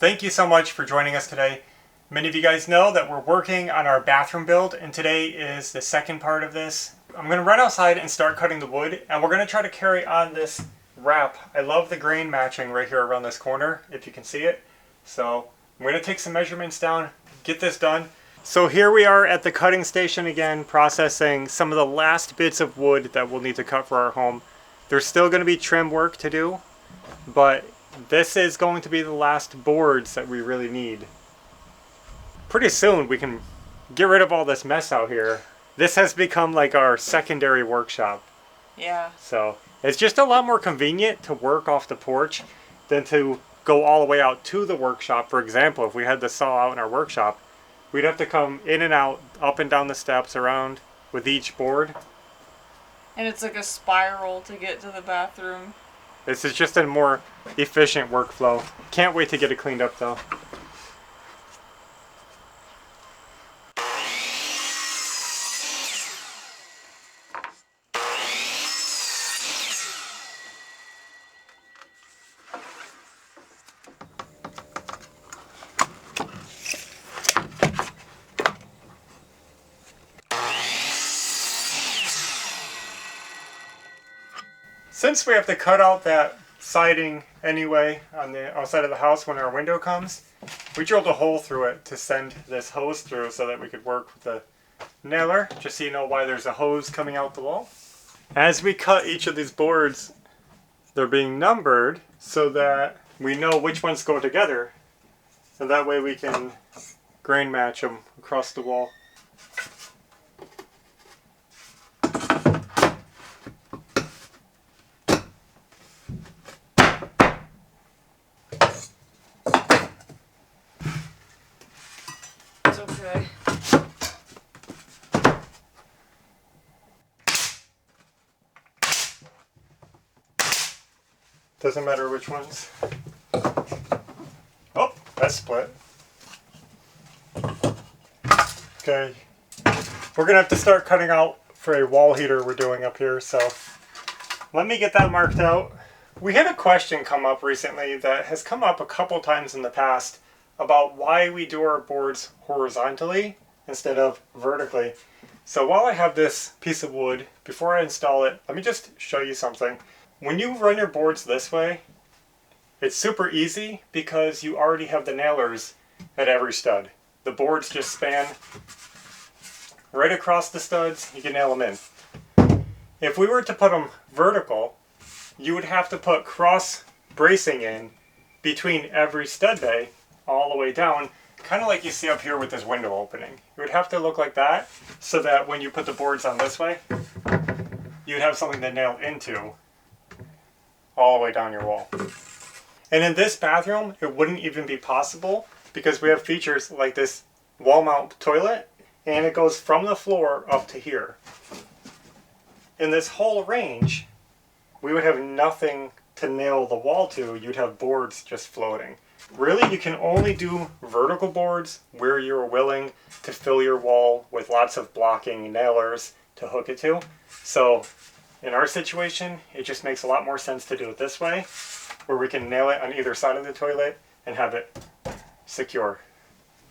Thank you so much for joining us today. Many of you guys know that we're working on our bathroom build, and today is the second part of this. I'm going to run outside and start cutting the wood, and we're going to try to carry on this wrap. I love the grain matching right here around this corner, if you can see it. So I'm going to take some measurements down, get this done. So here we are at the cutting station again, processing some of the last bits of wood that we'll need to cut for our home. There's still going to be trim work to do, but this is going to be the last boards that we really need. Pretty soon we can get rid of all this mess out here. This has become like our secondary workshop. Yeah. So it's just a lot more convenient to work off the porch than to go all the way out to the workshop. For example, if we had the saw out in our workshop, we'd have to come in and out, up and down the steps, around with each board. And it's like a spiral to get to the bathroom. This is just a more efficient workflow. Can't wait to get it cleaned up though. Since we have to cut out that siding anyway on the outside of the house when our window comes, we drilled a hole through it to send this hose through so that we could work with the nailer, just so you know why there's a hose coming out the wall. As we cut each of these boards, they're being numbered so that we know which ones go together, and that way we can grain match them across the wall. Okay. Doesn't matter which ones. Oh, that's split. Okay. We're gonna have to start cutting out for a wall heater we're doing up here, so let me get that marked out. We had a question come up recently that has come up a couple times in the past about why we do our boards horizontally instead of vertically. So while I have this piece of wood, before I install it, let me just show you something. When you run your boards this way, it's super easy because you already have the nailers at every stud. The boards just span right across the studs, you can nail them in. If we were to put them vertical, you would have to put cross bracing in between every stud bay all the way down, kind of like you see up here with this window opening. It would have to look like that so that when you put the boards on this way, you'd have something to nail into all the way down your wall. And in this bathroom, it wouldn't even be possible because we have features like this wall mount toilet, and it goes from the floor up to here. In this whole range, we would have nothing to nail the wall to. You'd have boards just floating. Really, you can only do vertical boards where you're willing to fill your wall with lots of blocking nailers to hook it to. So in our situation, it just makes a lot more sense to do it this way, where we can nail it on either side of the toilet and have it secure.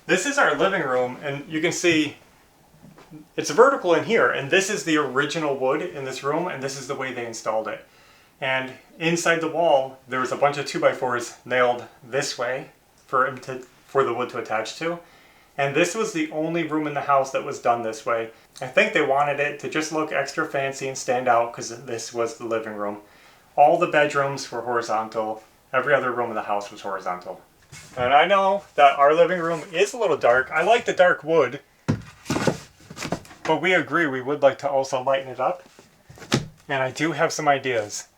This is our living room, and you can see it's vertical in here, and this is the original wood in this room, and this is the way they installed it. And inside the wall, there was a bunch of 2x4s nailed this way for the wood to attach to. And this was the only room in the house that was done this way. I think they wanted it to just look extra fancy and stand out because this was the living room. All the bedrooms were horizontal. Every other room in the house was horizontal. And I know that our living room is a little dark. I like the dark wood, but we agree we would like to also lighten it up. And I do have some ideas.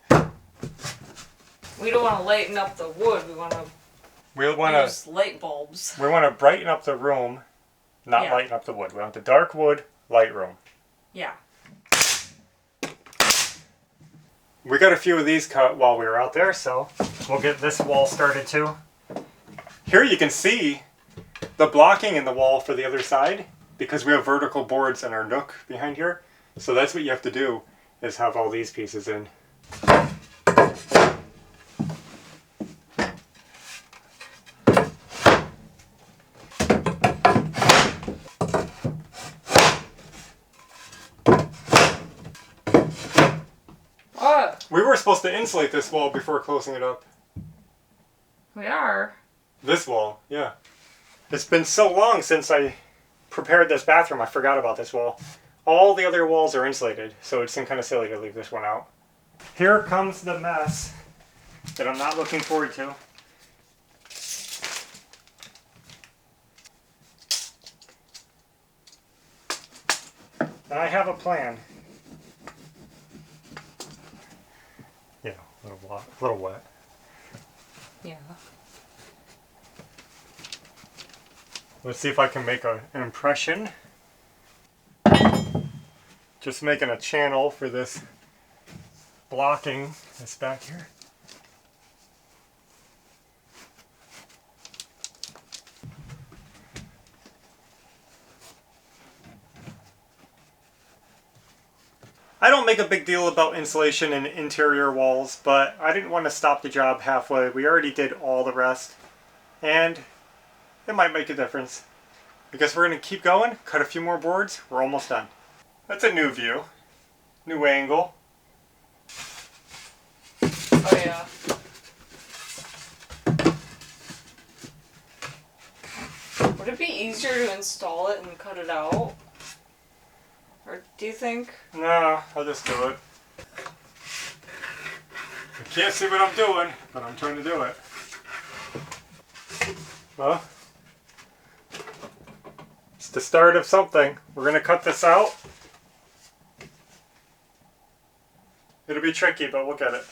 We don't want to lighten up the wood. We want to use light bulbs. We want to brighten up the room, not lighten up the wood. We want the dark wood, light room. Yeah. We got a few of these cut while we were out there, so we'll get this wall started too. Here you can see the blocking in the wall for the other side because we have vertical boards in our nook behind here. So that's what you have to do, is have all these pieces in. We were supposed to insulate this wall before closing it up. We are. This wall, yeah. It's been so long since I prepared this bathroom, I forgot about this wall. All the other walls are insulated, so it seemed kind of silly to leave this one out. Here comes the mess that I'm not looking forward to. And I have a plan. Yeah, a little wet. Yeah. Let's see if I can make an impression. Just making a channel for this blocking that's back here. I don't make a big deal about insulation in interior walls, but I didn't want to stop the job halfway. We already did all the rest, and it might make a difference. Because we're going to keep going, cut a few more boards, we're almost done. That's a new view, new angle. Oh yeah. Would it be easier to install it and cut it out? Or do you think? No, I'll just do it. I can't see what I'm doing, but I'm trying to do it. Well, it's the start of something. We're going to cut this out. It'll be tricky, but we'll get it.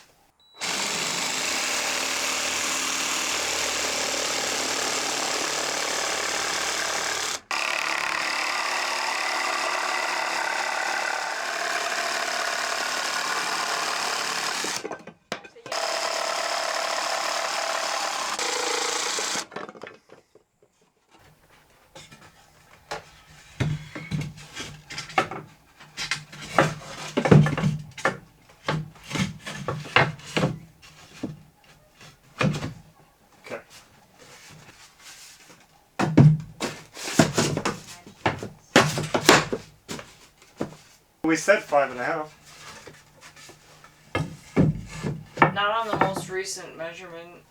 Okay. We said 5.5. Not on the most recent measurement.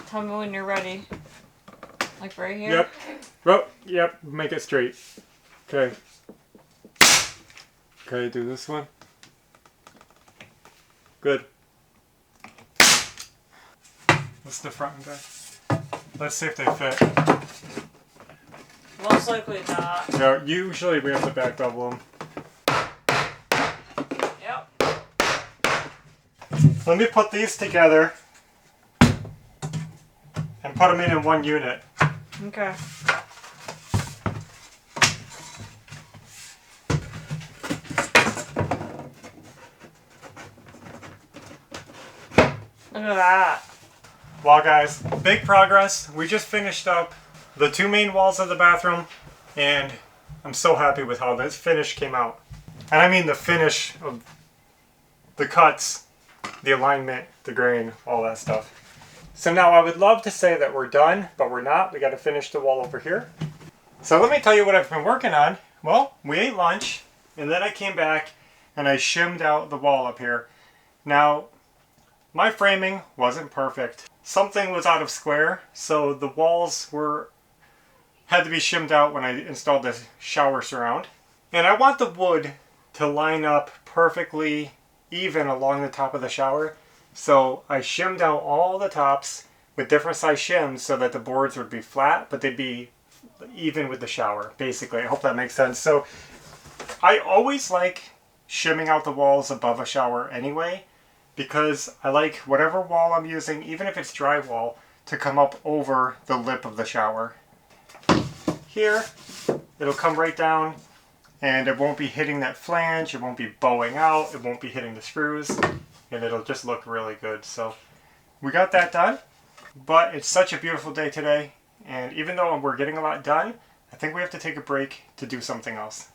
Tell me when you're ready. Like right here? Yep. Oh, yep. Make it straight. Okay. Okay, do this one. Good. What's the front and back? Let's see if they fit. Most likely not. Yeah, usually we have to back double them. Yep. Let me put these together and put them in one unit. Okay. Look at that. Wow guys, big progress. We just finished up the two main walls of the bathroom and I'm so happy with how this finish came out. And I mean the finish of the cuts, the alignment, the grain, all that stuff. So now I would love to say that we're done, but we're not. We got to finish the wall over here. So let me tell you what I've been working on. Well, we ate lunch and then I came back and I shimmed out the wall up here. Now, my framing wasn't perfect. Something was out of square, so the walls had to be shimmed out when I installed the shower surround. And I want the wood to line up perfectly even along the top of the shower. So I shimmed out all the tops with different size shims so that the boards would be flat, but they'd be even with the shower, basically. I hope that makes sense. So I always like shimming out the walls above a shower anyway, because I like whatever wall I'm using, even if it's drywall, to come up over the lip of the shower. Here, it'll come right down and it won't be hitting that flange, it won't be bowing out, it won't be hitting the screws, and it'll just look really good. So we got that done, but it's such a beautiful day today, and even though we're getting a lot done, I think we have to take a break to do something else.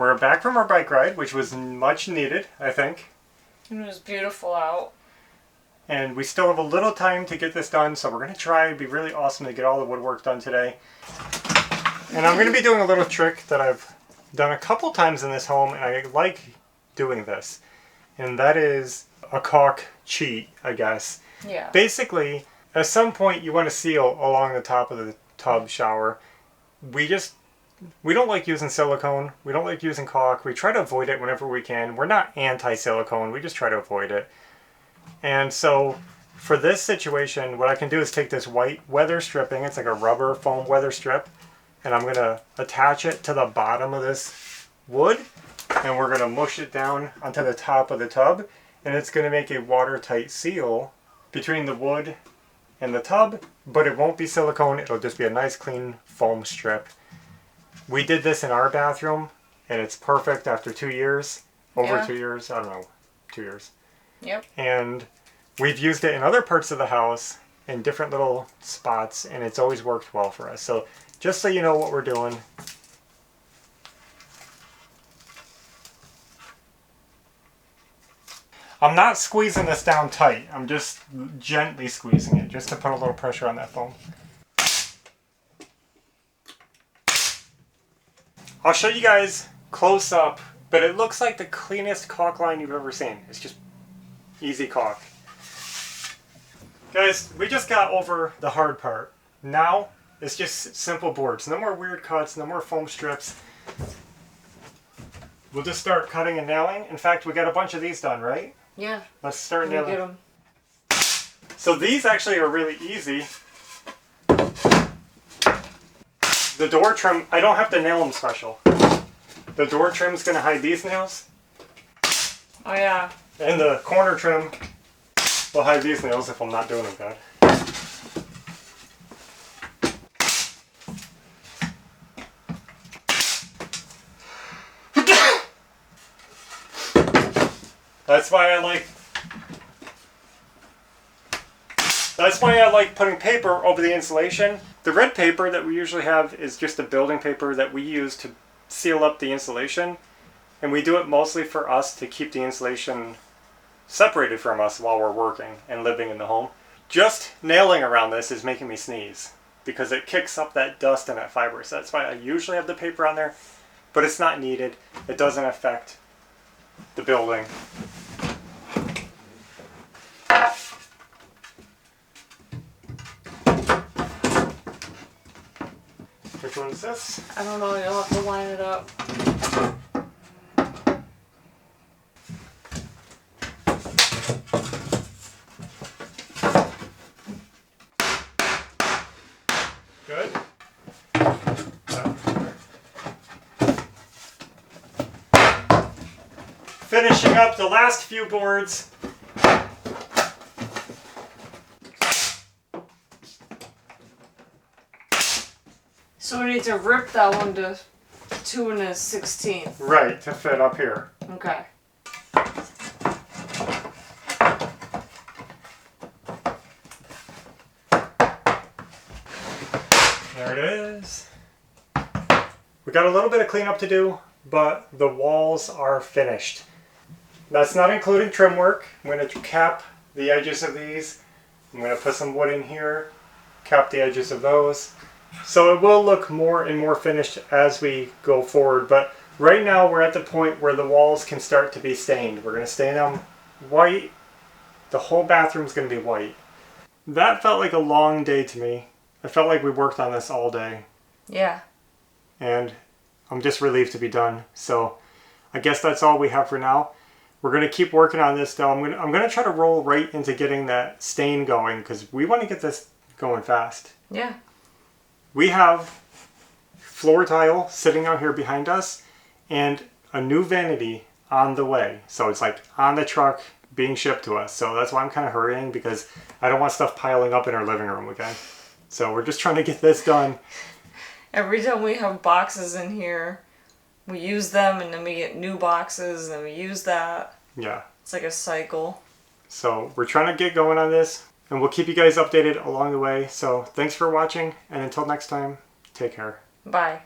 We're back from our bike ride, which was much needed, I think. It was beautiful out. And we still have a little time to get this done, so we're going to try. It'd be really awesome to get all the woodwork done today. And I'm going to be doing a little trick that I've done a couple times in this home, and I like doing this. And that is a caulk cheat, I guess. Yeah. Basically, at some point you want to seal along the top of the tub shower. We don't like using silicone. We don't like using caulk. We try to avoid it whenever we can. We're not anti-silicone. We just try to avoid it. And so for this situation, what I can do is take this white weather stripping. It's like a rubber foam weather strip. And I'm going to attach it to the bottom of this wood. And we're going to mush it down onto the top of the tub. And it's going to make a watertight seal between the wood and the tub. But it won't be silicone. It'll just be a nice clean foam strip. We did this in our bathroom. And it's perfect after 2 years. Over 2 years. I don't know. 2 years. Yep. And we've used it in other parts of the house in different little spots, and it's always worked well for us. So just so you know what we're doing. I'm not squeezing this down tight. I'm just gently squeezing it just to put a little pressure on that foam. I'll show you guys close up, but it looks like the cleanest caulk line you've ever seen. It's just easy caulk. Guys, we just got over the hard part. Now, it's just simple boards. No more weird cuts, no more foam strips. We'll just start cutting and nailing. In fact, we got a bunch of these done, right? Yeah. Let's start nailing. Get them. So these actually are really easy. The door trim, I don't have to nail them special. The door trim's going to hide these nails. Oh yeah. And the corner trim will hide these nails if I'm not doing them good. That's why I like putting paper over the insulation. The red paper that we usually have is just a building paper that we use to seal up the insulation. And we do it mostly for us to keep the insulation separated from us while we're working and living in the home. Just nailing around this is making me sneeze because it kicks up that dust and that fiber. So that's why I usually have the paper on there, but it's not needed. It doesn't affect the building. Which one is this? I don't know. You'll have to line it up. Good. Finishing up the last few boards. So we need to rip that one to 2 1/16. Right, to fit up here. Okay. There it is. We got a little bit of cleanup to do, but the walls are finished. That's not including trim work. I'm going to cap the edges of these. I'm going to put some wood in here, cap the edges of those. So it will look more and more finished as we go forward, but right now we're at the point where the walls can start to be stained. We're going to stain them white. The whole bathroom is going to be white. That felt like a long day to me. I felt like we worked on this all day. Yeah. And I'm just relieved to be done. So I guess that's all we have for now. We're going to keep working on this though. I'm going to try to roll right into getting that stain going because we want to get this going fast. Yeah. We have floor tile sitting out here behind us and a new vanity on the way. So it's like on the truck being shipped to us. So that's why I'm kind of hurrying because I don't want stuff piling up in our living room, okay? So we're just trying to get this done. Every time we have boxes in here, we use them and then we get new boxes and we use that. Yeah. It's like a cycle. So we're trying to get going on this and we'll keep you guys updated along the way. So thanks for watching and until next time, take care. Bye.